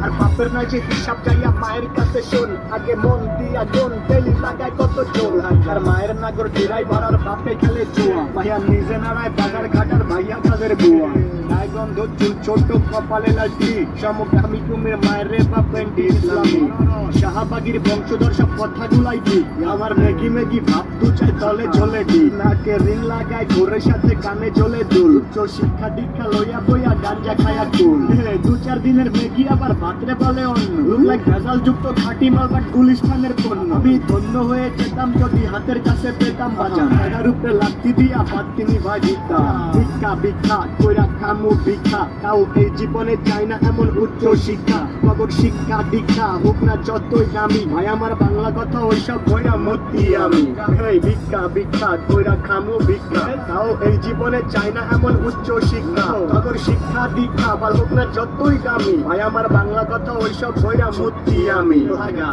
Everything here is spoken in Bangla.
আর বাপের নাই যে হিসাব যাইয়া মায়ের কাছে শোন, আগে মন দিয়া জন তেলি লাগায় কত জোর। আর মায়ের নাগর ডিরাই ভরার বাপে খেলে জুয়া, ভাইয়া নিজে নাড়ায় বাজার ঘাটার ভাইয়া তাদের বুয়া। গায়ে গন্ধ চুল ছোট কপালে লাঠি, সমকামী কুমির মায়ের রে বাপ পেন্টি ইসলামী। শাহবাগির বংশধর সব কথাগুলাই ঠিক, আমার মেগি মেগি ভাব দু চাই তলে চলে দি। নাকে রিং লাগায় ঘোরের সাথে কানে চলে দুল, উচ্চ শিক্ষা দীক্ষা লইয়া বইয়া গাঞ্জা খায়া কুল। দু চার দিনের মেগি আবার ভাতরে বলে অন্য, লুক লাইক ভেজাল যুক্ত খাঁটি মাল বাট গুলিস্তানের পণ্য। আমি ধন্য হয়ে যেতাম যদি হাতের কাছে পেতাম বাজার, এটার উপরে লাঠি দিয়া পাত্তিনি ভাই দিতাম। ভিক্ষা ভিক্ষা কইরা খামু ভিক্ষা, তাও এই জীবনে চাই না এমন উচ্চ শিক্ষা। কবর শিক্ষা দীক্ষা হোক না যতই দামি, ভাই আমার বাংলা কথা ওইসব কইরা মতি আমি। এই ভিক্ষা ভিক্ষা কইরা খামু ভিক্ষা, তাও এই জীবনে চাই না এমন উচ্চ শিক্ষা। কবর শিক্ষা দীক্ষা বা হোক না যতই দামি, ভাই আমার বাংলা কথা ওইসব কইরা মতি আমি। লাগা